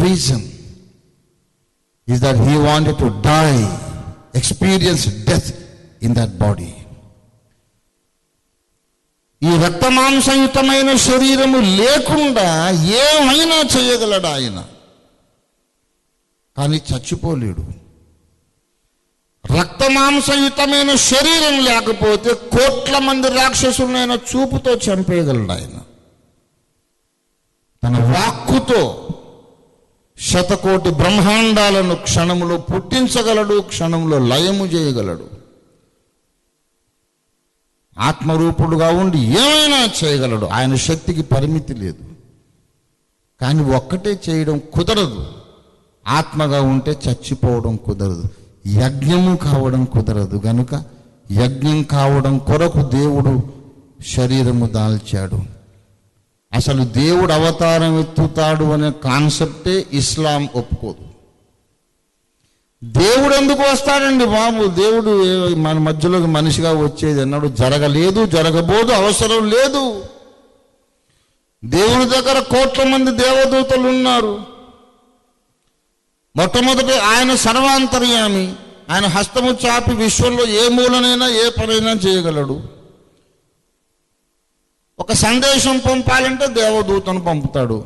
reason is that he wanted to die, experience death in that body. ఈ రక్తమాంసయుతమైన శరీరము లేకుండా ఏమైనా చేయగలడు ఆయన, కానీ చచ్చిపోలేడు. రక్తమాంసయుతమైన శరీరం లేకపోతే కోట్ల మంది రాక్షసులైన చూపుతో చంపేయగలడు ఆయన. తన వాక్కుతో శతకోటి బ్రహ్మాండాలను క్షణంలో పుట్టించగలడు, క్షణంలో లయము చేయగలడు. ఆత్మరూపుడుగా ఉండి ఏమైనా చేయగలడు. ఆయన శక్తికి పరిమితి లేదు. కానీ ఒక్కటే చేయడం కుదరదు. ఆత్మగా ఉంటే చచ్చిపోవడం కుదరదు, యజ్ఞము కావడం కుదరదు. గనుక యజ్ఞం కావడం కొరకు దేవుడు శరీరము దాల్చాడు. అసలు దేవుడు అవతారం ఎత్తుతాడు అనే కాన్సెప్టే ఇస్లాం ఒప్పుకోదు. దేవుడు ఎందుకు వస్తాడండి బాబు? దేవుడు మన మధ్యలోకి మనిషిగా వచ్చేది అన్నాడు జరగలేదు, జరగబోదు, అవసరం లేదు. దేవుని దగ్గర కోట్ల మంది దేవదూతలు ఉన్నారు. మొట్టమొదటి ఆయన సర్వాంతర్యామి. ఆయన హస్తము చాపి విశ్వంలో ఏ మూలనైనా ఏ పనైనా చేయగలడు. ఒక సందేశం పంపాలంటే దేవదూతను పంపుతాడు.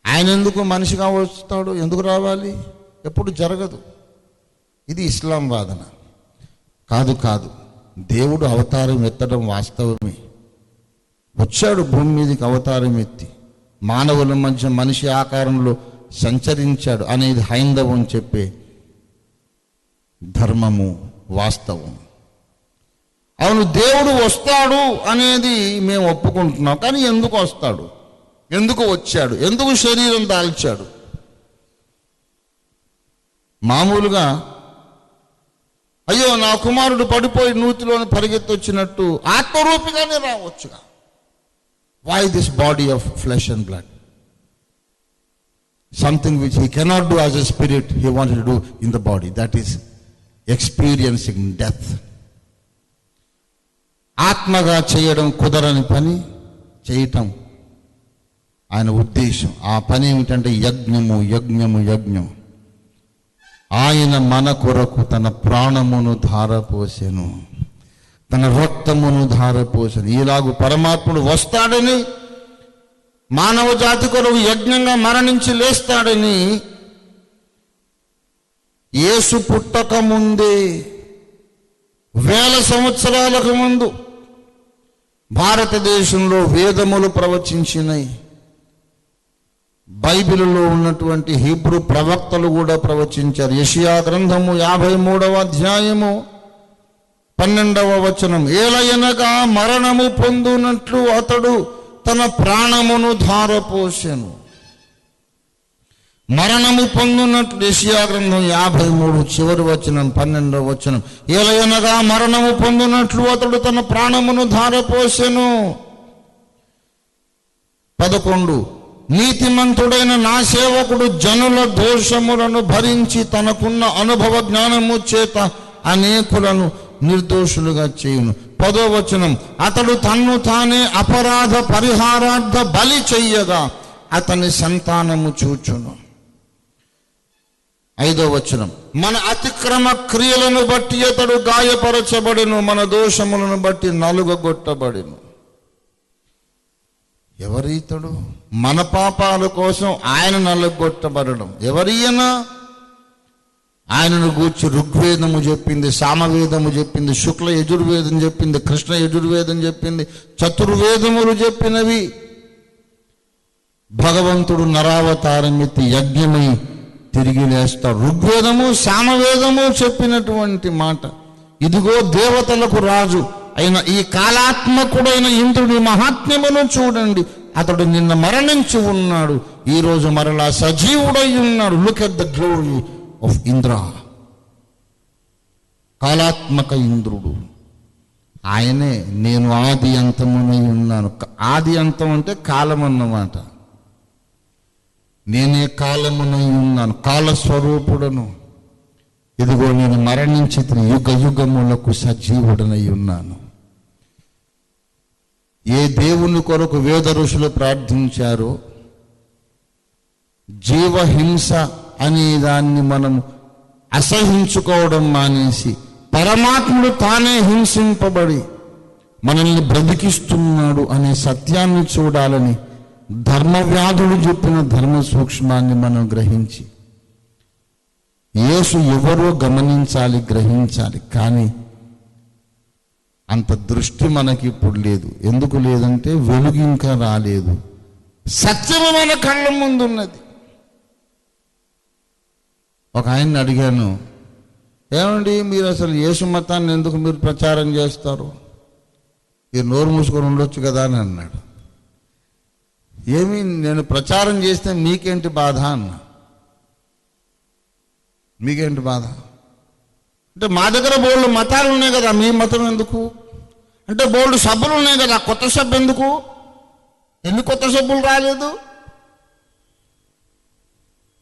ఆయన ఎందుకు మనిషిగా వస్తాడు? ఎందుకు రావాలి? ఎప్పుడు జరగదు. ఇది ఇస్లాం వాదన. కాదు, దేవుడు అవతారం ఎత్తడం వాస్తవమే. వచ్చాడు భూమి మీదకి అవతారం ఎత్తి, మానవుల మధ్య మనిషి ఆకారంలో సంచరించాడు అనేది హైందవం చెప్పే ధర్మము, వాస్తవం. అవును, దేవుడు వస్తాడు అనేది మేము ఒప్పుకుంటున్నాం. కానీ ఎందుకు వస్తాడు? ఎందుకు వచ్చాడు? ఎందుకు శరీరం దాల్చాడు? మామూలుగా అయ్యో నా కుమారుడు పడిపోయి నూతిలోని పరిగెత్తొచ్చినట్టు ఆత్మరూపిగానే రావచ్చుగా. Why this body of flesh and blood? Something which he cannot do as a spirit, he wanted to do in the body. That is experiencing death. ఆత్మగా చేయడం కుదరని పని చేయటం ఆయన ఉద్దేశం. ఆ పని ఏమిటంటే యజ్ఞము, యజ్ఞము, యజ్ఞం. ఆయన మన కొరకు తన ప్రాణమును ధారపోసెను, తన రక్తమును ధారపోసెను. ఇలాగూ పరమాత్ముడు వస్తాడని, మానవ జాతి కొరకు యజ్ఞంగా మరణించి లేస్తాడని యేసు పుట్టక ముందే 1000 సంవత్సరాలకు ముందు భారతదేశంలో వేదములు ప్రవచించినాయి. బైబిల్లో ఉన్నటువంటి హీబ్రూ ప్రవక్తలు కూడా ప్రవచించారు. యెషయా గ్రంథము 53వ అధ్యాయము 12వ వచనం, ఏలయనగా మరణము పొందునట్లు అతడు తన ప్రాణమును ధారపోసెను. మరణము పొందునట్లు యెషయా గ్రంథం 53 చివరి వచనం 12వ వచనం, ఏలయనగా మరణము పొందునట్లు అతడు తన ప్రాణమును ధారపోసెను. 11, నీతిమంతుడైన నా సేవకుడు జనుల దోషములను భరించి తనకున్న అనుభవ జ్ఞానము చేత అనేకులను నిర్దోషులుగా చేయును. 10వ వచనం, అతడు తన్ను తానే అపరాధ పరిహారార్థ బలి చెయ్యగా అతని సంతానము చూచును. 5వ వచనం, మన అతిక్రమ క్రియలను బట్టి అతడు గాయపరచబడెను, మన దోషములను బట్టి నలుగగొట్టబడెను. ఎవరీతడు? మన పాపాల కోసం ఆయన నలుగొట్టబడడం. ఎవరియనా? ఆయనను గూర్చి ఋగ్వేదము చెప్పింది, సామవేదము చెప్పింది, శుక్ల యజుర్వేదం చెప్పింది, కృష్ణ యజుర్వేదం చెప్పింది, చతుర్వేదములు చెప్పినవి. భగవంతుడు నరావతారం ఎత్తి యజ్ఞమై తిరిగి లేస్తాడు. ఋగ్వేదము సామవేదము చెప్పినటువంటి మాట. ఇదిగో దేవతలకు రాజు అయిన ఈ కాలాత్మకుడైన ఇంద్రుడి మహాత్మ్యమును చూడండి. అతడు నిన్న మరణించి ఉన్నాడు, ఈరోజు మరలా సజీవుడై ఉన్నాడు. Look at the glory of Indra. కాలాత్మక ఇంద్రుడు ఆయనే. నేను ఆది అంతమునై ఉన్నాను. ఆది అంతం అంటే కాలం అన్నమాట. నేనే కాలమునై ఉన్నాను, కాలస్వరూపుడను. ఇదిగో నేను మరణించి యుగ యుగములకు సజీవుడనై ఉన్నాను. ఏ దేవుని కొరకు వేద ఋషులు ప్రార్థించారో, జీవహింస అనే దాన్ని మనం అసహించుకోవడం మానేసి పరమాత్ముడు తానే హింసింపబడి మనల్ని బ్రతికిస్తున్నాడు అనే సత్యాన్ని చూడాలని ధర్మవ్యాధుడు చెప్పిన ధర్మ సూక్ష్మాన్ని మనం గ్రహించి యేసు ఎవరో గమనించాలి, గ్రహించాలి. కానీ అంత దృష్టి మనకి ఇప్పుడు లేదు. ఎందుకు లేదంటే వెలుగు ఇంకా రాలేదు. సత్యము మన కళ్ళ ముందున్నది. ఒక ఆయన్ని అడిగాను, ఏమండి మీరు అసలు యేసు మతాన్ని ఎందుకు మీరు ప్రచారం చేస్తారు? మీరు నోరు మూసుకొని ఉండొచ్చు కదా అని అన్నాడు. ఏమి నేను ప్రచారం చేస్తే మీకేంటి బాధ అన్నా. మీకేంటి బాధ అంటే మా దగ్గర బోల్డ్ మతాలు ఉన్నాయి కదా, మీ మతం ఎందుకు అంటే బోల్డ్ సబ్బులు ఉన్నాయి కదా, కొత్త సబ్బు ఎందుకు? ఎన్ని కొత్త సబ్బులు రాలేదు?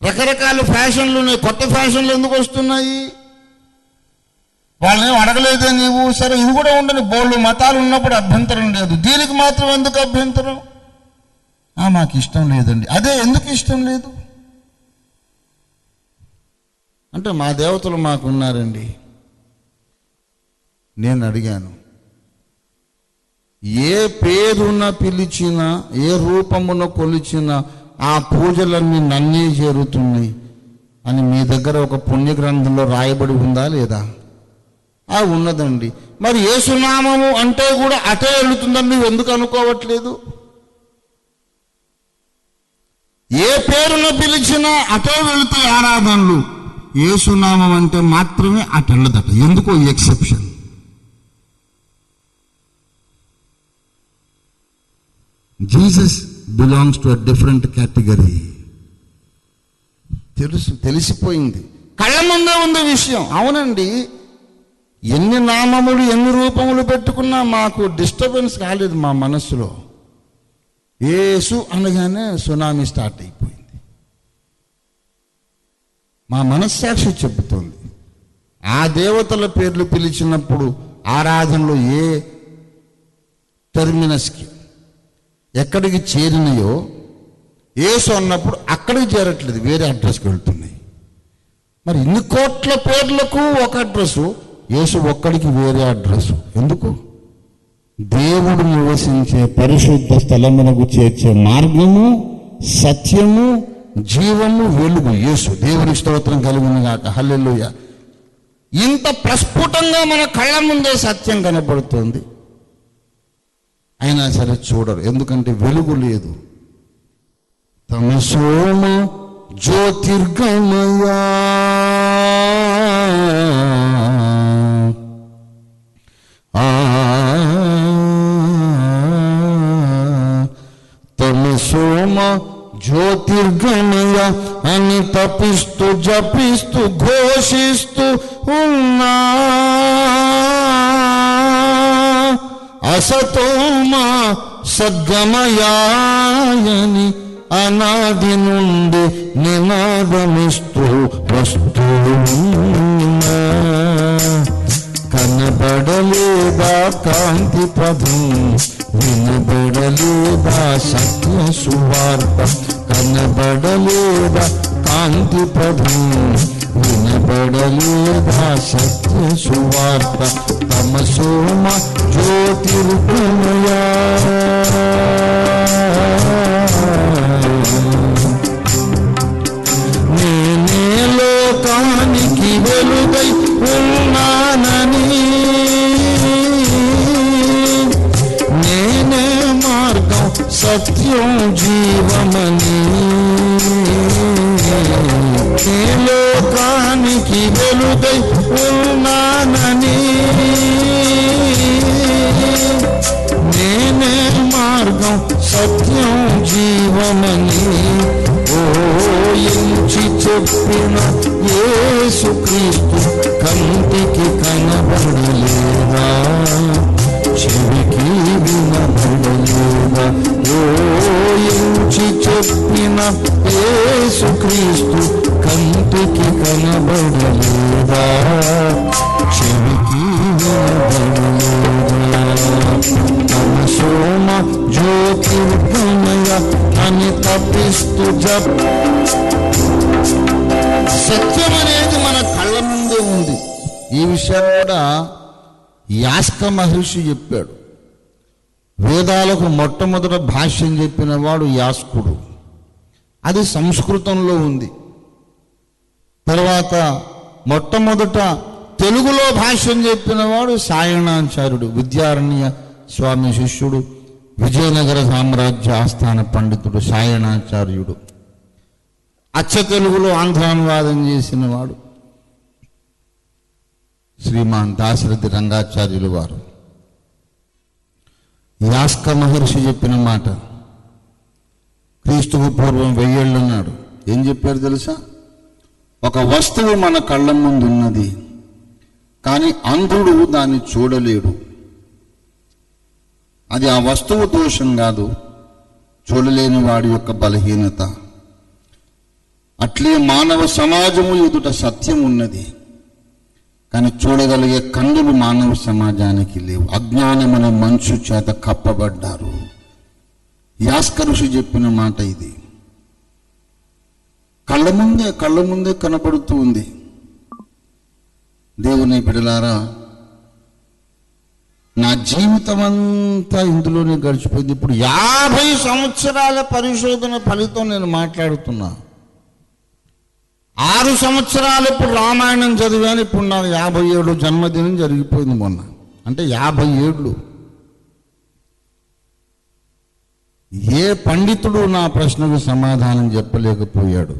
రకరకాల ఫ్యాషన్లు ఉన్నాయి, కొత్త ఫ్యాషన్లు ఎందుకు వస్తున్నాయి? వాళ్ళని అడగలేదే నీవు. సరే ఇది కూడా ఉండని, బోల్డ్ మతాలు ఉన్నప్పుడు అభ్యంతరం లేదు, దీనికి మాత్రం ఎందుకు అభ్యంతరం? మాకు ఇష్టం లేదండి. అదే ఎందుకు ఇష్టం లేదు అంటే మా దేవతలు మాకున్నారండి. నేను అడిగాను, ఏ పేరున పిలిచినా ఏ రూపమున కొలిచినా ఆ పూజలన్నీ నన్నే చేరుతున్నాయి అని మీ దగ్గర ఒక పుణ్య గ్రంథంలో రాయబడి ఉందా లేదా? ఉన్నదండి. మరి యేసునామము అంటే కూడా అటే వెళుతుందని నువ్వు ఎందుకు అనుకోవట్లేదు? ఏ పేరున పిలిచినా అటే వెళుతాయి ఆరాధనలు, యేసునామం అంటే మాత్రమే అటు వెళ్ళదట. ఎందుకో exception. Jesus belongs to a different category. తెలిసిపోయింది, కళ్ళ ముందే ఉంది విషయం. అవునండి, ఎన్ని నామములు ఎన్ని రూపములు పెట్టుకున్నా మాకు డిస్టర్బెన్స్ కాలేదు మా మనస్సులో. యేసు అనగానే సునామీ స్టార్ట్ అయిపోయింది. మా మనస్సాక్షి చెబుతోంది. ఆ దేవతల పేర్లు పిలిచినప్పుడు ఆరాధనలో ఏ టెర్మినస్కి ఎక్కడికి చేరినాయో యేసు అన్నప్పుడు అక్కడికి చేరట్లేదు, వేరే అడ్రస్కి వెళ్తున్నాయి. మరి ఇన్ని కోట్ల పేర్లకు ఒక అడ్రస్సు, యేసు ఒక్కడికి వేరే అడ్రస్సు ఎందుకు? దేవుడు నివసించే పరిశుద్ధ స్థలమునకు చేర్చే మార్గము, సత్యము, జీవము, వెలుగు యేసు. దేవుని స్తోత్రం కలుగును గాక. హల్లెలూయా. ఇంత ప్రస్ఫుటంగా మన కళ్ళ ముందే సత్యం కనపడుతుంది, అయినా సరే చూడరు. ఎందుకంటే వెలుగు లేదు. తమసోమ జ్యోతిర్గమయా తమసోమ జ్యోతిర్గమయ అని తపిస్తూ జపిస్తూ ఘోషిస్తూ ఉన్నా అసతోమ సద్గమయాయని అనాది నుండి నినాదమిస్తూ వస్తున్నా. కనబడలేదా కాంతి పదం, వినబడలేదా సత్య సువార్త? కనబడలేదా కాంతి పదం, వినబడలేదా సత్య సువార్త? తమసోమ జ్యోతిర్గమయా నేనే లోకానికి వెలుగై ఉన్నానని, నేనే మార్గం సత్యం జీవమని, నే లోకానికి వెలుగై ఉన్నానని, నేనే మార్గం సత్యం జీవమని ఓయించి చెప్పిన యేసుక్రీస్తు కంటికి కనబడలేదా, చెవికి వినబడలేదా? ఓయించి చెప్పిన యేసుక్రీస్తు కంటికి కనబడలేదా, చెవికి వినబడలేదా? సోమ జ్యోతిర్గమయ అని తప్పిస్తూ సత్యం అనేది మన కళ్ళ ముందే ఉంది. ఈ విషయాన్ని కూడా యాస్క మహర్షి చెప్పాడు. వేదాలకు మొట్టమొదట భాష్యం చెప్పిన వాడు యాస్కుడు. అది సంస్కృతంలో ఉంది. తర్వాత మొట్టమొదట తెలుగులో భాష్యం చెప్పిన వాడు సాయణాచార్యుడు, విద్యారణ్య స్వామి శిష్యుడు, విజయనగర సామ్రాజ్య ఆస్థాన పండితుడు సాయణాచార్యుడు. అచ్చ తెలుగులో ఆంధ్రానువాదం చేసిన వాడు శ్రీమాన్ దాశరథి రంగాచార్యులు వారు. యాస్క మహర్షి చెప్పిన మాట క్రీస్తుకు పూర్వం 1000 ఏళ్ళున్నాడు. ఏం చెప్పారు తెలుసా? ఒక వస్తువు మన కళ్ళ ముందు ఉన్నది, కానీ అంధుడు దాన్ని చూడలేడు. అది ఆ వస్తువు దోషం కాదు, చూడలేని వాడి యొక్క బలహీనత. అట్లే మానవ సమాజము ఎదుట సత్యం ఉన్నది, కానీ చూడగలిగే కన్నులు మానవ సమాజానికి లేవు. అజ్ఞానమనే మంచు చేత కప్పబడ్డారు. యాస్క ఋషి చెప్పిన మాట ఇది. కళ్ళ ముందే కనపడుతూ ఉంది. దేవుని బిడ్డలారా, నా జీవితం అంతా ఇందులోనే గడిచిపోయింది. ఇప్పుడు 50 సంవత్సరాల పరిశోధన ఫలితం నేను మాట్లాడుతున్నా. 6 సంవత్సరాలు ఇప్పుడు రామాయణం చదివాను. ఇప్పుడు నాకు 57 జన్మదినం జరిగిపోయింది మొన్న. అంటే 50 ఏళ్ళు. ఏ పండితుడు నా ప్రశ్నకు సమాధానం చెప్పలేకపోయాడు.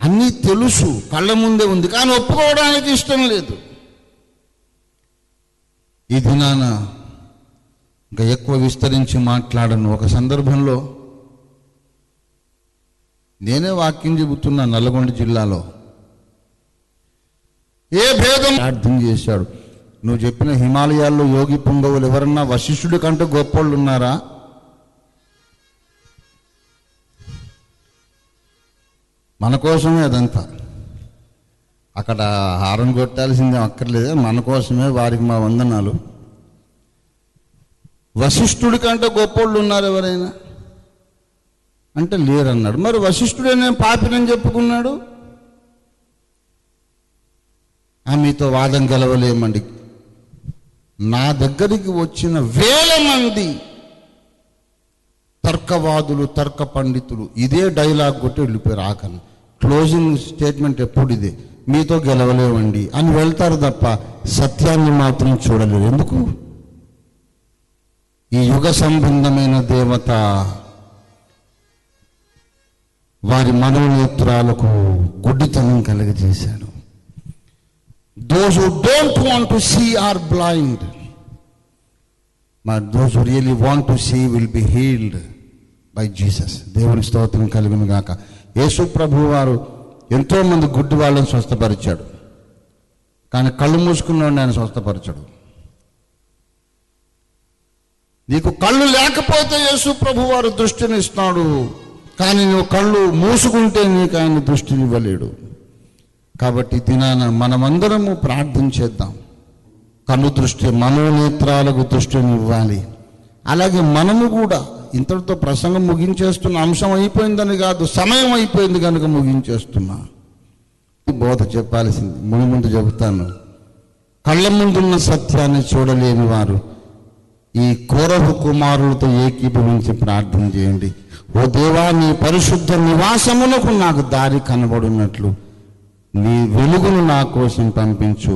అన్నీ తెలుసు, కళ్ళ ముందే ఉంది, కానీ ఒప్పుకోవడానికి ఇష్టం లేదు. ఈ దినాన ఇంకా ఎక్కువ విస్తరించి మాట్లాడను. ఒక సందర్భంలో నేనే వాక్యం చెబుతున్నా. నల్గొండ జిల్లాలో ఏ భేదం ప్రార్థన చేశాడు. నువ్వు చెప్పిన హిమాలయాల్లో యోగి పుంగవులు ఎవరన్నా వశిష్ఠుడి కంటే గొప్పోళ్ళు ఉన్నారా? మన కోసమే అదంతా. అక్కడ హారం కొట్టాల్సిందే అక్కర్లేదే, మన కోసమే. వారికి మా వందనాలు. వశిష్ఠుడి కంటే గొప్పోళ్ళు ఉన్నారు ఎవరైనా అంటే లేరన్నాడు. మరి వశిష్ఠుడేనే పాపినని చెప్పుకున్నాడు. మీతో వాదం గెలవలేమండి. నా దగ్గరికి వచ్చిన 1000 మంది తర్కవాదులు, తర్క పండితులు ఇదే డైలాగ్ కొట్టి వెళ్ళిపోయారు. ఆకలి క్లోజింగ్ స్టేట్మెంట్ ఎప్పుడు ఇదే, మీతో గెలవలేవండి అని వెళ్తారు తప్ప సత్యాన్ని మాత్రం చూడలేరు. ఎందుకు? ఈ యుగ సంబంధమైన దేవత వారి మనోనేత్రాలకు గుడ్డితనం కలుగజేశాడు. Those who don't want to see are blind, but those who really want to see will be healed by Jesus. దేవుని స్తోత్రం కలుగును గాక. యేసు ప్రభువు వారు ఎంతో మంది గుడ్డి వాళ్ళని స్వస్థపరిచాడు, కానీ కళ్ళు మూసుకున్నాడు ఆయన స్వస్థపరిచాడు. నీకు కళ్ళు లేకపోతే యేసు ప్రభువు వారు దృష్టిని ఇస్తాడు, కానీ నువ్వు కళ్ళు మూసుకుంటే నీకు ఆయన దృష్టిని ఇవ్వలేడు. కాబట్టి దినాన మనమందరము ప్రార్థన చేద్దాం. కన్ను దృష్టి, మనోనేత్రాలకు దృష్టిని ఇవ్వాలి. అలాగే మనము కూడా ఇంతటితో ప్రసంగం ముగించేస్తున్న. అంశం అయిపోయిందని కాదు, సమయం అయిపోయింది కనుక ముగించేస్తున్నా. బోధ చెప్పాల్సింది ముందు చెబుతాను. కళ్ళ ముందున్న సత్యాన్ని చూడలేని వారు ఈ కోరహు కుమారులతో ఏకీభవించి ప్రార్థన చేయండి. ఓ దేవా, నీ పరిశుద్ధ నివాసమునకు నాకు దారి కనబడినట్లు నీ వెలుగును నా కోసం పంపించు.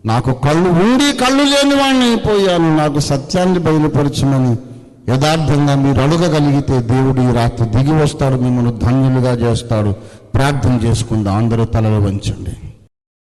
నాకు కళ్ళు ఉండి కళ్ళు లేని వాడిని అయిపోయాను, నాకు సత్యాన్ని బయలుపరచమని యథార్థంగా మీరు అడగగలిగితే దేవుడు ఈ రాత్రి దిగి వస్తాడు, మిమ్మల్ని ధన్యులుగా చేస్తాడు. ప్రార్థన చేసుకుందాం. అందరూ తలలు వంచండి.